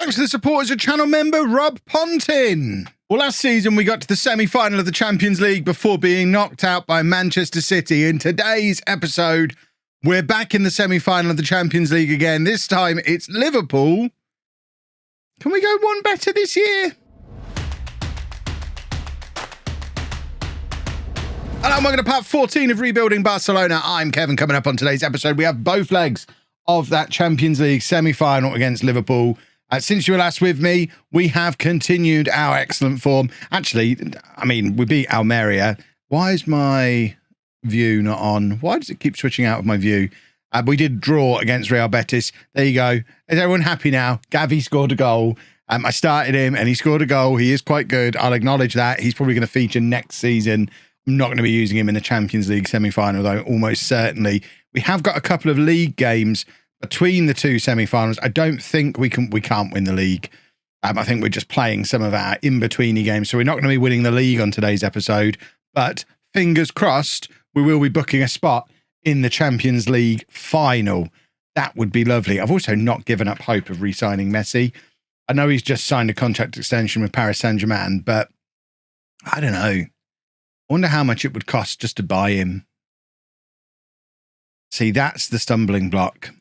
Thanks to the support as a channel member, Rob Pontin. Well, last season we got to the semi-final of the Champions League before being knocked out by Manchester City. In today's episode, we're back in the semi-final of the Champions League again. This time it's Liverpool. Can we go one better this year? Hello, and welcome to part 14 of Rebuilding Barcelona. I'm Kevin. Coming up on today's episode, we have both legs of that Champions League semi-final against Liverpool. Since you were last with me, we have continued our excellent form. Actually, I mean, we beat Almeria. Why is my view not on? Why does it keep switching out of my view? We did draw against Real Betis. There you go. Is everyone happy now? Gavi scored a goal. I started him and he scored a goal. He is quite good. I'll acknowledge that. He's probably going to feature next season. I'm not going to be using him in the Champions League semi-final, though, almost certainly. We have got a couple of league games between the two semi-finals. I don't think we can't win the league. I think we're just playing some of our in-betweeny games, so we're not going to be winning the league on today's episode. But fingers crossed, we will be booking a spot in the Champions League final. That would be lovely. I've also not given up hope of re-signing Messi. I know he's just signed a contract extension with Paris Saint-Germain, but I don't know. I wonder how much it would cost just to buy him. See, that's the stumbling block.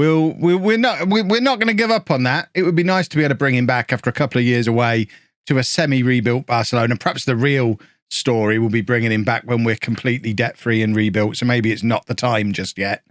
We're not going to give up on that. It would be nice to be able to bring him back after a couple of years away to a semi-rebuilt Barcelona. Perhaps the real story will be bringing him back when we're completely debt-free and rebuilt. So maybe it's not the time just yet.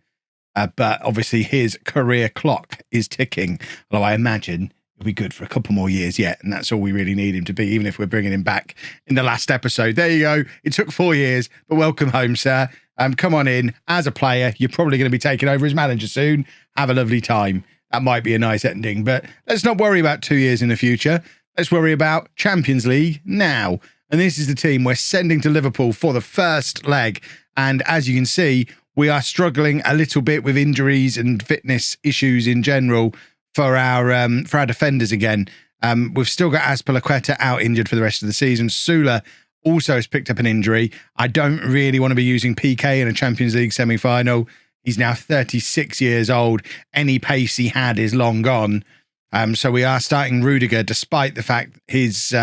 But obviously his career clock is ticking. Although I imagine it'll be good for a couple more years yet, and that's all we really need him to be, even if we're bringing him back in the last episode. There you go. It took 4 years, but welcome home, sir. Come on in. As a player, you're probably going to be taking over as manager soon. Have a lovely time. That might be a nice ending, but let's not worry about 2 years in the future. Let's worry about Champions League now. And this is the team we're sending to Liverpool for the first leg. And as you can see, we are struggling a little bit with injuries and fitness issues in general for our defenders again. We've still got Azpilicueta out injured for the rest of the season. Sula also has picked up an injury. I don't really want to be using PK in a Champions League semi-final. He's now 36 years old. Any pace he had is long gone. So we are starting Rudiger, despite the fact his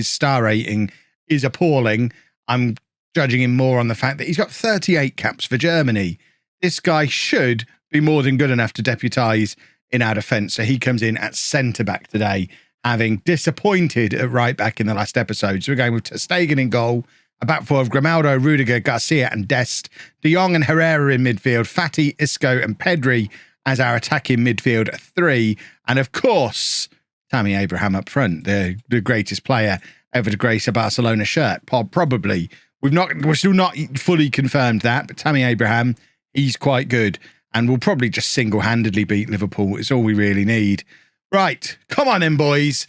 star rating is appalling. I'm judging him more on the fact that he's got 38 caps for Germany. This guy should be more than good enough to deputise in our defence. So he comes in at centre-back today, having disappointed at right-back in the last episode. So we're going with ter Stegen in goal, a back four of Grimaldo, Rudiger, Garcia and Dest, De Jong and Herrera in midfield, Fati, Isco and Pedri as our attacking midfield three. And of course, Tammy Abraham up front, the greatest player ever to grace a Barcelona shirt, probably. We're still not fully confirmed that, but Tammy Abraham, he's quite good. And we'll probably just single-handedly beat Liverpool. It's all we really need. Right, come on in, boys.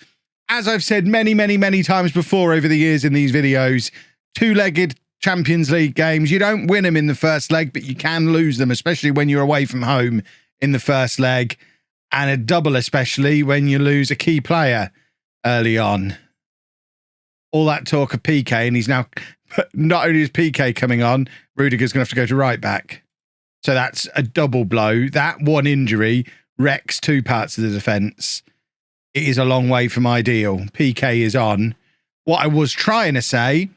As I've said many, many, many times before over the years in these videos, two-legged Champions League games, you don't win them in the first leg, but you can lose them, especially when you're away from home in the first leg, and a double especially when you lose a key player early on. All that talk of PK, and he's now, not only is PK coming on, Rudiger's going to have to go to right-back. So that's a double blow. That one injury wrecks two parts of the defence. It is a long way from ideal. PK is on. What I was trying to say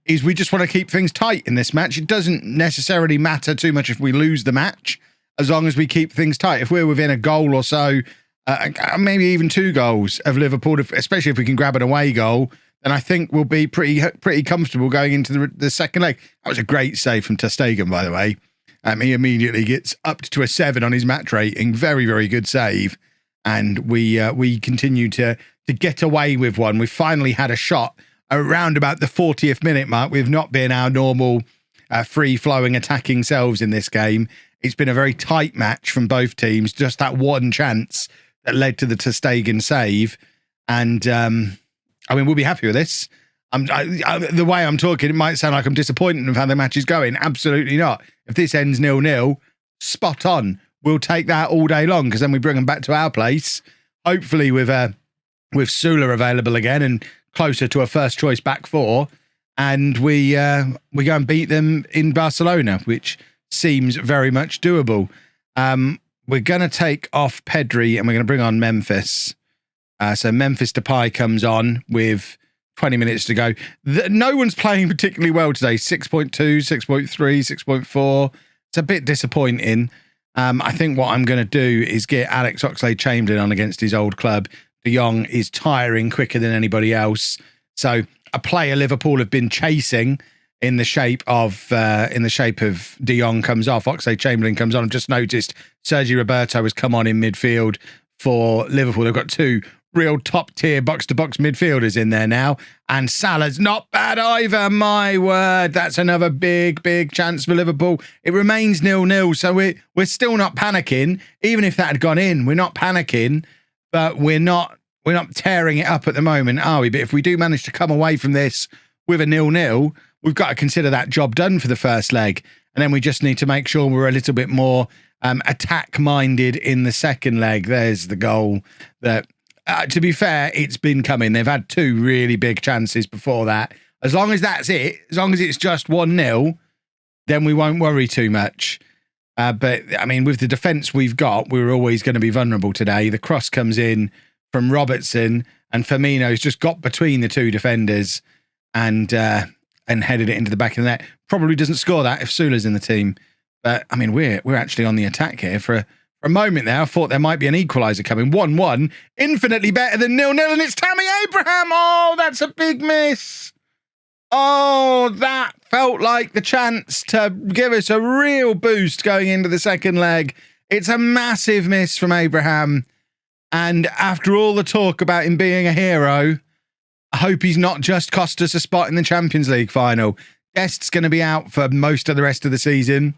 is we just want to keep things tight in this match. It doesn't necessarily matter too much if we lose the match, as long as we keep things tight. If we're within a goal or so, maybe even 2 goals of Liverpool, especially if we can grab an away goal, then I think we'll be pretty comfortable going into the second leg. That was a great save from ter Stegen, by the way. He immediately gets up to a 7 on his match rating. Very, very good save. And we continue to get away with one. We finally had a shot around about the 40th minute mark. We've not been our normal free-flowing attacking selves in this game. It's been a very tight match from both teams. Just that one chance that led to the ter Stegen save. And, I mean, we'll be happy with this. The way I'm talking, it might sound like I'm disappointed in how the match is going. Absolutely not. If this ends 0-0, spot on. We'll take that all day long, because then we bring them back to our place, hopefully with Sula available again and closer to a first choice back four, and we go and beat them in Barcelona, which seems very much doable. we're going to take off Pedri and we're going to bring on Memphis. So Memphis Depay comes on with 20 minutes to go. No one's playing particularly well today. 6.2, 6.3, 6.4. It's a bit disappointing. I think what I'm going to do is get Alex Oxlade-Chamberlain on against his old club. De Jong is tiring quicker than anybody else. So a player Liverpool have been chasing in the shape of De Jong comes off. Oxlade-Chamberlain comes on. I've just noticed Sergi Roberto has come on in midfield for Liverpool. They've got two real top-tier box-to-box midfielders in there now. And Salah's not bad either. My word, that's another big, big chance for Liverpool. It remains 0-0, so we're still not panicking. Even if that had gone in, we're not panicking, but we're not tearing it up at the moment, are we? But if we do manage to come away from this with a 0-0, we've got to consider that job done for the first leg. And then we just need to make sure we're a little bit more attack-minded in the second leg. There's the goal that... to be fair, it's been coming. They've had two really big chances before that. As long as that's it, as long as it's just 1-0, then we won't worry too much. But, I mean, with the defence we've got, we're always going to be vulnerable today. The cross comes in from Robertson, and Firmino's just got between the two defenders and headed it into the back of the net. Probably doesn't score that if Sula's in the team. But, I mean, we're actually on the attack here for a moment there. I thought there might be an equaliser coming. 1-1, infinitely better than 0-0, and it's Tammy Abraham. Oh, that's a big miss. Oh, that felt like the chance to give us a real boost going into the second leg. It's a massive miss from Abraham. And after all the talk about him being a hero, I hope he's not just cost us a spot in the Champions League final. Dest's going to be out for most of the rest of the season.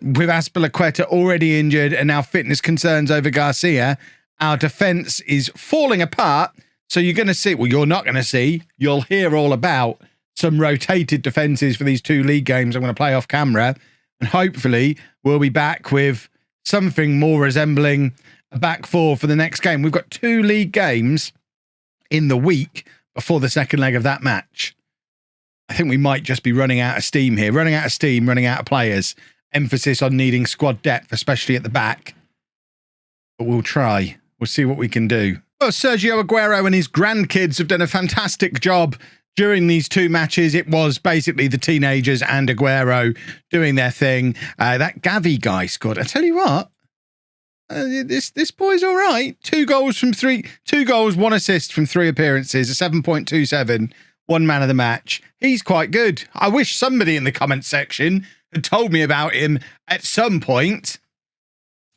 With Azpilicueta already injured and now fitness concerns over Garcia, our defence is falling apart. So you're going to see, well, you're not going to see, you'll hear all about some rotated defences for these two league games I'm going to play off camera. And hopefully we'll be back with something more resembling a back four for the next game. We've got two league games in the week before the second leg of that match. I think we might just be running out of steam here. Running out of steam, running out of players. Emphasis on needing squad depth, especially at the back. But we'll try. We'll see what we can do. Well, Sergio Aguero and his grandkids have done a fantastic job during these two matches. It was basically the teenagers and Aguero doing their thing. That Gavi guy scored. I tell you what, this boy's all right. 2 goals, 1 assist from 3 appearances, a 7.27, 1 man of the match. He's quite good. I wish somebody in the comment section had told me about him at some point.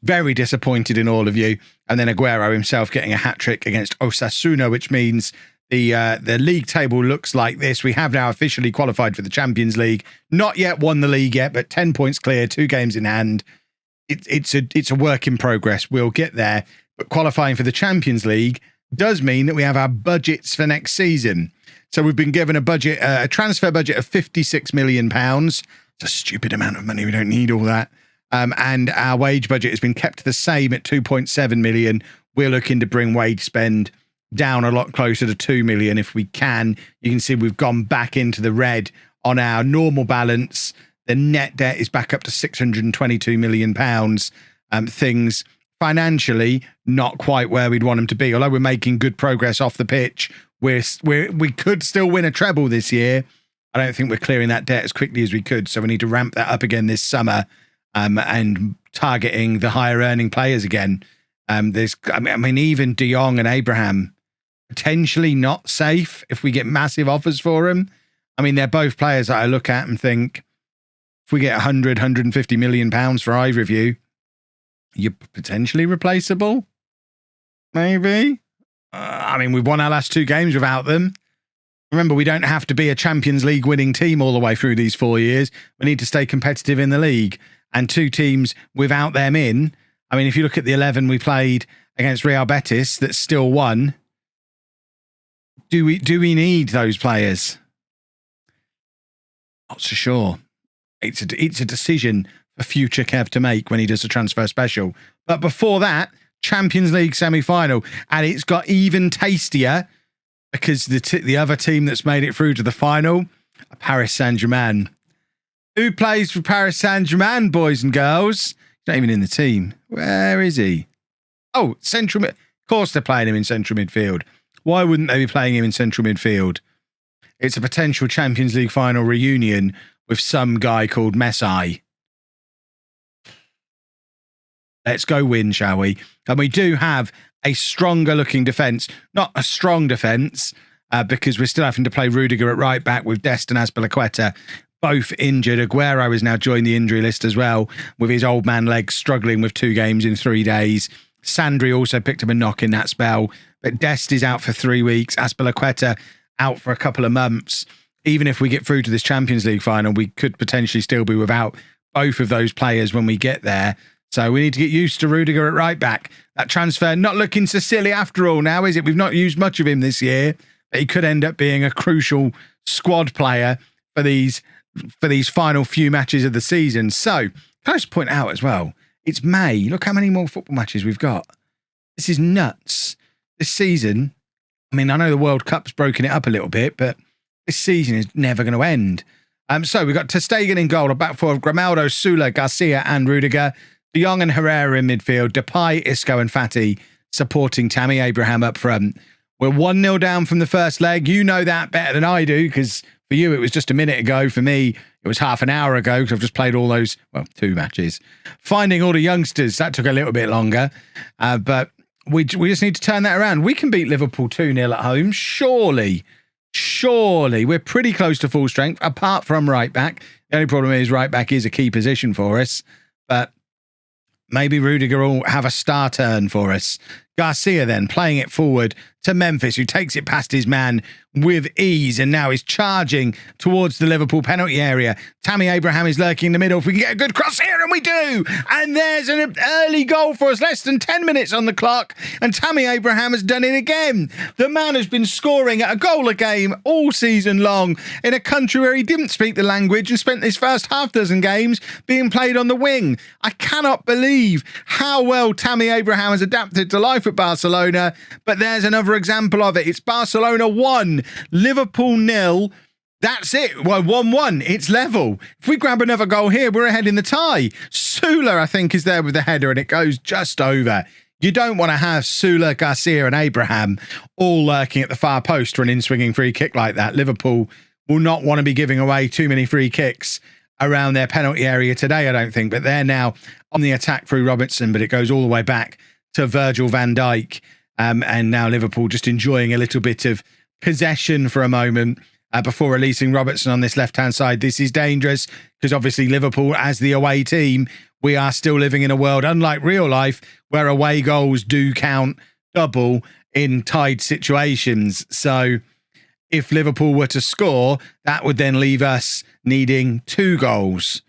Very disappointed in all of you. And then Aguero himself getting a hat-trick against Osasuna, which means the league table looks like this. We have now officially qualified for the Champions League. Not yet won the league yet, but 10 points clear, 2 games in hand. It's a work in progress. We'll get there. But qualifying for the Champions League does mean that we have our budgets for next season. So we've been given a transfer budget of £56 million. It's a stupid amount of money. We don't need all that. And our wage budget has been kept the same at 2.7 million. We're looking to bring wage spend down a lot closer to 2 million if we can. You can see we've gone back into the red on our normal balance. The net debt is back up to £622 million. Things financially not quite where we'd want them to be. Although we're making good progress off the pitch, we could still win a treble this year. I don't think we're clearing that debt as quickly as we could. So we need to ramp that up again this summer and targeting the higher earning players again. Even De Jong and Abraham, potentially not safe if we get massive offers for them. I mean, they're both players that I look at and think, if we get 100, 150 million pounds for either of you, you're potentially replaceable. Maybe. We've won our last 2 games without them. Remember, we don't have to be a Champions League winning team all the way through these 4 years. We need to stay competitive in the league. And 2 teams without them in. I mean, if you look at the 11 we played against Real Betis that still won, do we need those players? Not so sure. It's a decision for future Kev to make when he does a transfer special. But before that, Champions League semi-final. And it's got even tastier because the other team that's made it through to the final, Paris Saint-Germain. Who plays for Paris Saint-Germain, boys and girls? not even in the team. Where is he? Oh, central mid. Of course they're playing him in central midfield. Why wouldn't they be playing him in central midfield? It's a potential Champions League final reunion with some guy called Messi. Let's go win, shall we? And we do have a stronger looking defence. Not a strong defence, because we're still having to play Rudiger at right back with Dest and Azpilicueta both injured. Aguero has now joined the injury list as well, with his old man legs struggling with 2 games in 3 days. Sandri also picked up a knock in that spell, but Dest is out for 3 weeks. Azpilicueta out for a couple of months. Even if we get through to this Champions League final, we could potentially still be without both of those players when we get there. So we need to get used to Rudiger at right back. That transfer not looking so silly after all now, is it? We've not used much of him this year, but he could end up being a crucial squad player for these final few matches of the season. So can I just point out as well, it's May. Look how many more football matches we've got. This is nuts. This season, I mean, I know the World Cup's broken it up a little bit, but this season is never going to end. So we've got ter Stegen in goal, a back four of Grimaldo, Sula, Garcia and Rudiger. De Jong and Herrera in midfield. Depay, Isco and Fati supporting Tammy Abraham up front. We're 1-0 down from the first leg. You know that better than I do, because for you it was just a minute ago. For me, it was half an hour ago, because I've just played all those, 2 matches. Finding all the youngsters, that took a little bit longer. But we just need to turn that around. We can beat Liverpool 2-0 at home, surely. Surely. We're pretty close to full strength, apart from right back. The only problem is right back is a key position for us. But maybe Rudiger will have a star turn for us. Garcia then playing it forward to Memphis, who takes it past his man with ease and now is charging towards the Liverpool penalty area. Tammy Abraham is lurking in the middle. If we can get a good cross here, and we do. And there's an early goal for us, less than 10 minutes on the clock. And Tammy Abraham has done it again. The man has been scoring at a goal a game all season long in a country where he didn't speak the language and spent his first half dozen games being played on the wing. I cannot believe how well Tammy Abraham has adapted to life at Barcelona, but there's another example of it. It's Barcelona 1, Liverpool 0. That's it. Well, 1-1. It's level. If we grab another goal here, we're ahead in the tie. Sula, I think, is there with the header, and it goes just over. You don't want to have Sula, Garcia and Abraham all lurking at the far post for an in-swinging free kick like that. Liverpool will not want to be giving away too many free kicks around their penalty area today, I don't think. But they're now on the attack through Robertson, but it goes all the way back to Virgil van Dijk. And now Liverpool just enjoying a little bit of possession for a moment before releasing Robertson on this left-hand side. This is dangerous because obviously Liverpool, as the away team, we are still living in a world, unlike real life, where away goals do count double in tied situations. So if Liverpool were to score, that would then leave us needing 2 goals,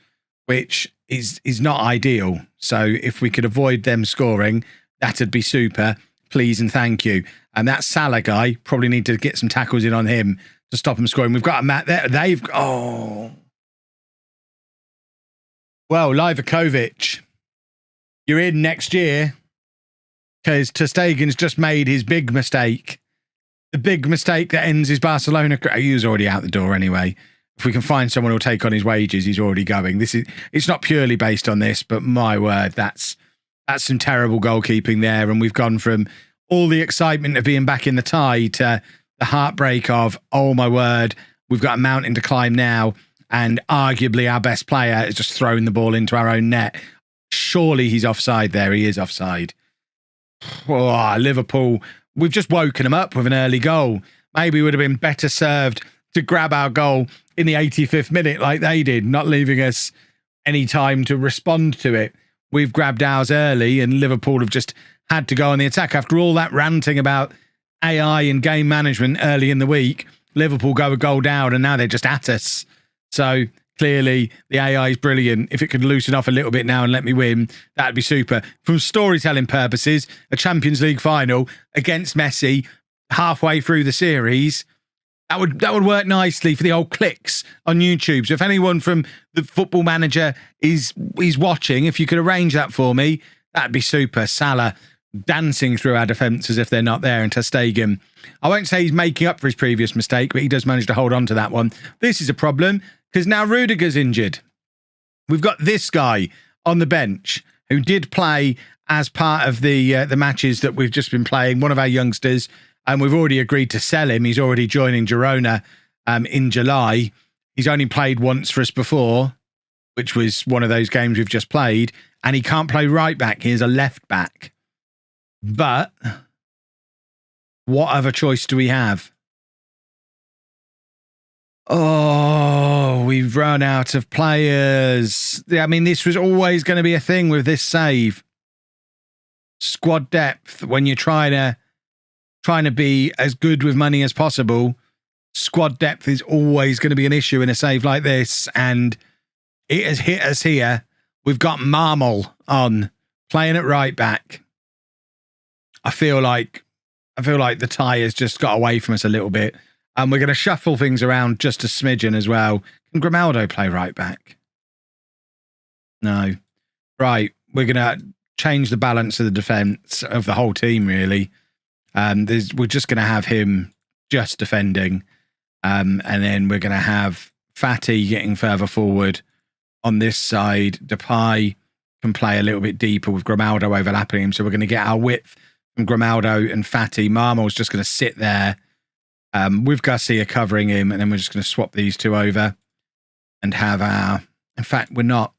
which is not ideal. So if we could avoid them scoring, that'd be super. Please and thank you. And that Salah guy, probably need to get some tackles in on him to stop him scoring. We've got a Matt there. Well, Livakovic, you're in next year because ter Stegen's just made his big mistake. The big mistake that ends his Barcelona career. He was already out the door anyway. If we can find someone who'll take on his wages, he's already going. It's not purely based on this, but my word, that's some terrible goalkeeping there. And we've gone from all the excitement of being back in the tie to the heartbreak of, oh my word, we've got a mountain to climb now. And arguably our best player is just throwing the ball into our own net. Surely he's offside there. He is offside. Oh, Liverpool, we've just woken them up with an early goal. Maybe we would have been better served to grab our goal in the 85th minute like they did, not leaving us any time to respond to it. We've grabbed ours early and Liverpool have just had to go on the attack. After all that ranting about AI and game management early in the week, Liverpool go a goal down and now they're just at us. So clearly the AI is brilliant. If it could loosen off a little bit now and let me win, that'd be super. From storytelling purposes, a Champions League final against Messi halfway through the series, that would work nicely for the old clicks on YouTube. So if anyone from the Football Manager is watching, if you could arrange that for me, that'd be super. Salah dancing through our defence as if they're not there, and ter Stegen, I won't say he's making up for his previous mistake, but he does manage to hold on to that one. This is a problem because now Rudiger's injured. We've got this guy on the bench who did play as part of the matches that we've just been playing, one of our youngsters, and we've already agreed to sell him. He's already joining Girona in July. He's only played once for us before, which was one of those games we've just played, and he can't play right back. He is a left back. But what other choice do we have? Oh, we've run out of players. I mean, this was always going to be a thing with this save. Squad depth, when you're trying to be as good with money as possible, squad depth is always going to be an issue in a save like this, and it has hit us here. We've got Marmol on, playing at right back. I feel like the tie has just got away from us a little bit, and we're going to shuffle things around just a smidgen as well. Can Grimaldo play right back? No. Right, we're going to change the balance of the defence of the whole team, really. We're just going to have him just defending, and then we're going to have Fatty getting further forward on this side. Depay can play a little bit deeper with Grimaldo overlapping him, so we're going to get our width from Grimaldo and Fatty. Marmol's just going to sit there with Garcia covering him, and then we're just going to swap these two over and have our... In fact, we're not.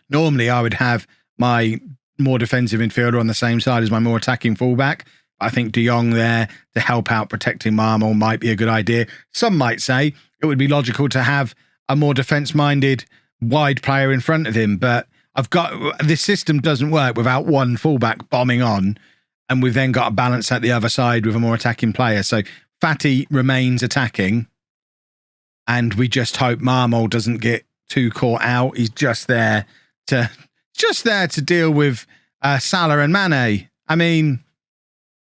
Normally, I would have my more defensive midfielder on the same side as my more attacking fullback. I think De Jong there to help out protecting Marmol might be a good idea. Some might say it would be logical to have a more defence-minded wide player in front of him, but this system doesn't work without one fullback bombing on, and we've then got to balance at the other side with a more attacking player. So Fatty remains attacking, and we just hope Marmol doesn't get too caught out. He's just there to deal with Salah and Mane. I mean,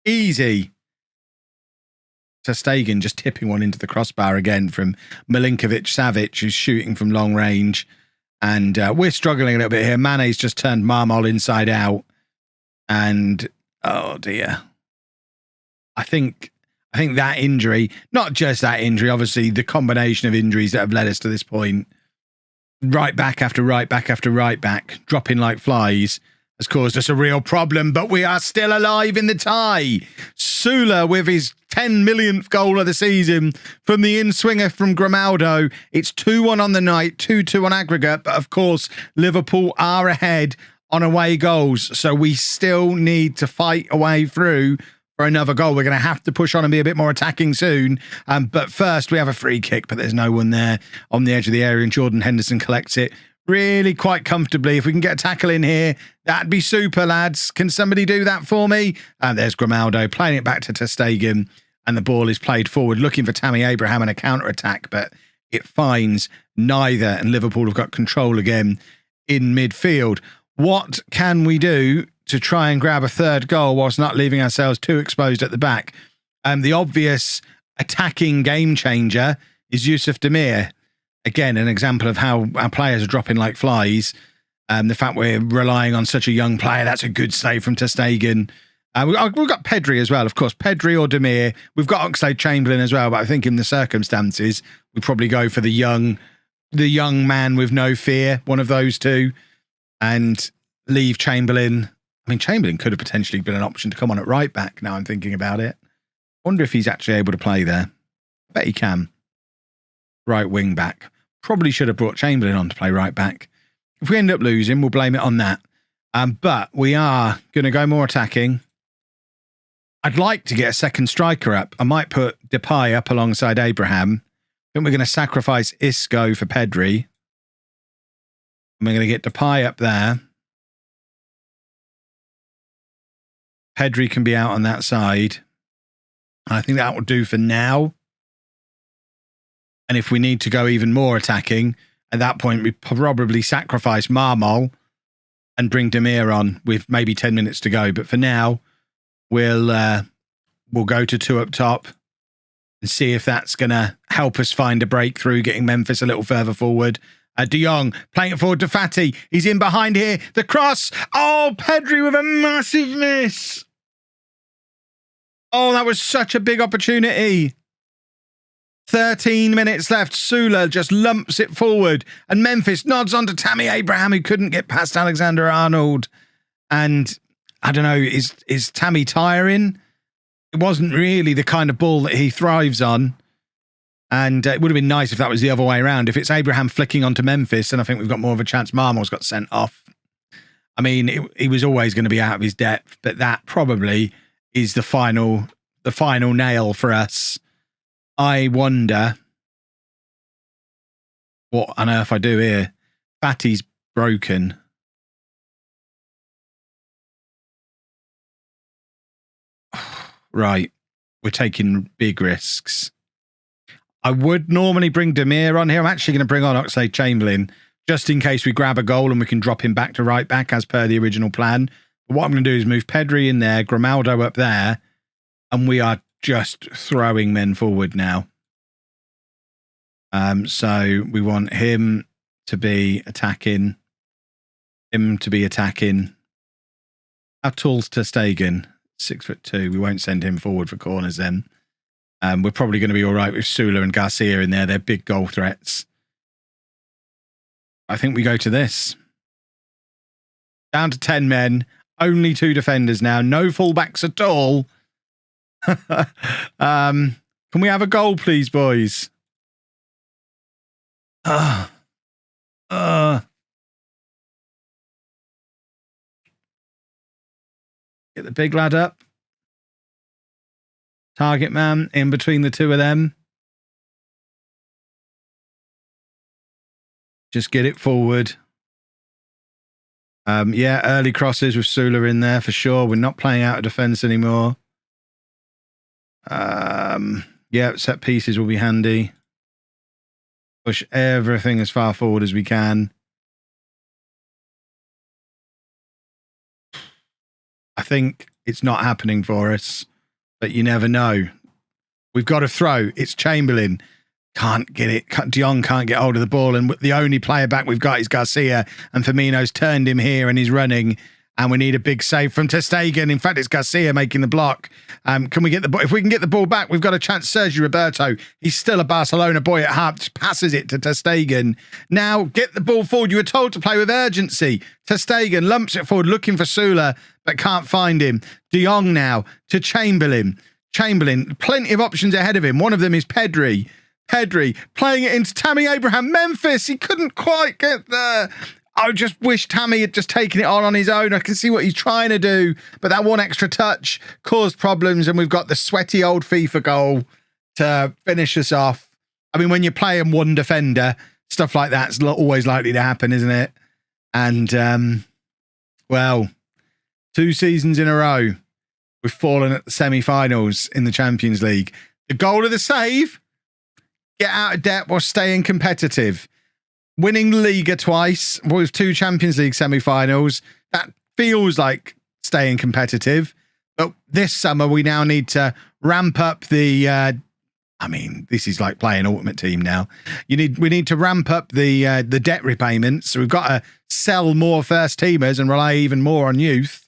easy. Ter Stegen just tipping one into the crossbar again from Milinkovic-Savic, who's shooting from long range. And we're struggling a little bit here. Mane's just turned Marmol inside out. And, oh dear. I think that injury, not just that injury, obviously the combination of injuries that have led us to this point, right back after right back after right back, dropping like flies, has caused us a real problem, but we are still alive in the tie. Sula with his 10 millionth goal of the season from the in-swinger from Grimaldo. It's 2-1 on the night, 2-2 on aggregate, but of course, Liverpool are ahead on away goals, so we still need to fight a way through for another goal. We're going to have to push on and be a bit more attacking soon. But first, we have a free kick, but there's no one there on the edge of the area, and Jordan Henderson collects it really quite comfortably. If we can get a tackle in here, that'd be super, lads. Can somebody do that for me? And there's Grimaldo playing it back to Ter Stegen, and the ball is played forward, looking for Tammy Abraham in a counter-attack, but it finds neither, and Liverpool have got control again in midfield. What can we do to try and grab a third goal whilst not leaving ourselves too exposed at the back? The obvious attacking game changer is Yusuf Demir. Again, an example of how our players are dropping like flies. The fact we're relying on such a young player, that's a good save from Ter Stegen. We've got Pedri as well, of course. Pedri or Demir. We've got Oxlade-Chamberlain as well, but I think in the circumstances, we'd probably go for the young man with no fear, one of those two, and leave Chamberlain. I mean, Chamberlain could have potentially been an option to come on at right back, now I'm thinking about it. Wonder if he's actually able to play there. I bet he can. Right wing back. Probably should have brought Chamberlain on to play right back. If we end up losing, we'll blame it on that. But we are going to go more attacking. I'd like to get a second striker up. I might put Depay up alongside Abraham. Then we're going to sacrifice Isco for Pedri. And we're going to get Depay up there. Pedri can be out on that side. I think that will do for now. And if we need to go even more attacking, at that point, we probably sacrifice Marmol and bring Demir on with maybe 10 minutes to go. But for now, we'll go to two up top and see if that's going to help us find a breakthrough, getting Memphis a little further forward. De Jong playing it forward to Fatty. He's in behind here. The cross. Oh, Pedri with a massive miss. Oh, that was such a big opportunity. 13 minutes left. Sula just lumps it forward. And Memphis nods on to Tammy Abraham, who couldn't get past Alexander-Arnold. And I don't know, is Tammy tiring? It wasn't really the kind of ball that he thrives on. And it would have been nice if that was the other way around. If it's Abraham flicking onto Memphis, then I think we've got more of a chance. Marmor's got sent off. I mean, he was always going to be out of his depth, but that probably is the final nail for us. I wonder what on earth I do here. Fatty's broken. Right. We're taking big risks. I would normally bring Demir on here. I'm actually going to bring on Oxlade-Chamberlain just in case we grab a goal and we can drop him back to right back as per the original plan. But what I'm going to do is move Pedri in there, Grimaldo up there, and we are just throwing men forward now. So we want him to be attacking. How tall's Ter Stegen? 6'2". We won't send him forward for corners then. We're probably going to be all right with Sula and Garcia in there. They're big goal threats. I think we go to this. Down to 10 men. Only 2 defenders now. No fullbacks at all. Can we have a goal, please, boys? Get the big lad up. Target man in between the two of them. Just get it forward. Yeah, early crosses with Sula in there for sure. We're not playing out of defence anymore. Yeah, set pieces will be handy. Push everything as far forward as we can. I think it's not happening for us, but you never know. We've got to throw. It's Chamberlain. Can't get it. De Jong can't get hold of the ball, and the only player back we've got is Garcia, and Firmino's turned him here and he's running, and we need a big save from Ter Stegen. In fact, it's Garcia making the block. Can we get the ball? If we can get the ball back, we've got a chance. Sergio Roberto, he's still a Barcelona boy at heart, just passes it to Ter Stegen. Now, get the ball forward. You were told to play with urgency. Ter Stegen lumps it forward, looking for Sula, but can't find him. De Jong now to Chamberlain. Chamberlain, plenty of options ahead of him. One of them is Pedri. Pedri playing it into Tammy Abraham. Memphis, he couldn't quite get there. I just wish Tammy had just taken it on his own. I can see what he's trying to do, but that one extra touch caused problems, and we've got the sweaty old FIFA goal to finish us off. I mean, when you're playing one defender, stuff like that's always likely to happen, isn't it? And, well, 2 seasons in a row, we've fallen at the semi-finals in the Champions League. The goal of the save, get out of debt while staying competitive. Winning Liga twice with 2 Champions League semi-finals, that feels like staying competitive. But this summer, we now need to ramp up the... I mean, this is like playing Ultimate Team now. We need to ramp up the debt repayments. So we've got to sell more first-teamers and rely even more on youth.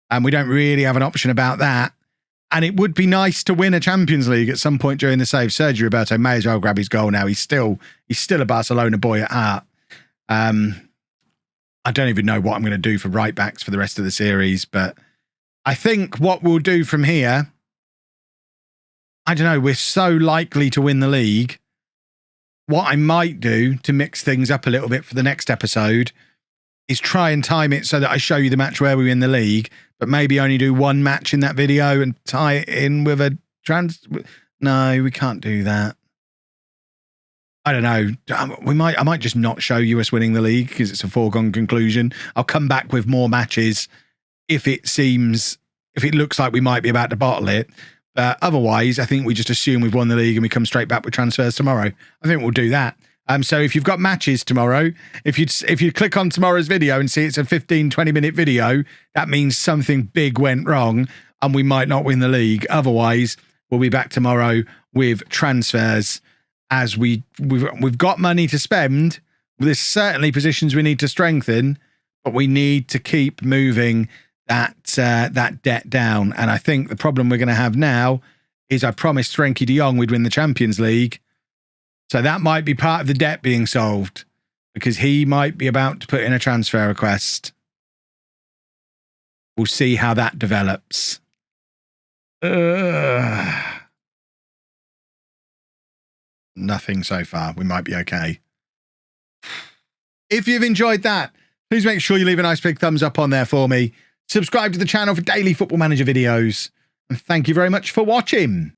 And we don't really have an option about that. And it would be nice to win a Champions League at some point during the save. Sergio Roberto may as well grab his goal now. He's still a Barcelona boy at heart. I don't even know what I'm going to do for right backs for the rest of the series, but I think what we'll do from here, I don't know, we're so likely to win the league. What I might do to mix things up a little bit for the next episode is try and time it so that I show you the match where we win the league, but maybe only do 1 match in that video and tie it in with a No, we can't do that. I don't know. I might just not show you us winning the league because it's a foregone conclusion. I'll come back with more matches if it looks like we might be about to bottle it. But otherwise, I think we just assume we've won the league and we come straight back with transfers tomorrow. I think we'll do that. So if you've got matches tomorrow, if you click on tomorrow's video and see it's a 15-20 minute video, that means something big went wrong and we might not win the league. Otherwise, we'll be back tomorrow with transfers, as we've got money to spend. There's certainly positions we need to strengthen, but we need to keep moving that debt down. And I think the problem we're going to have now is I promised Frenkie de Jong we'd win the Champions League. So that might be part of the debt being solved, because he might be about to put in a transfer request. We'll see how that develops. Nothing so far. We might be okay. If you've enjoyed that, please make sure you leave a nice big thumbs up on there for me. Subscribe to the channel for daily Football Manager videos. And thank you very much for watching.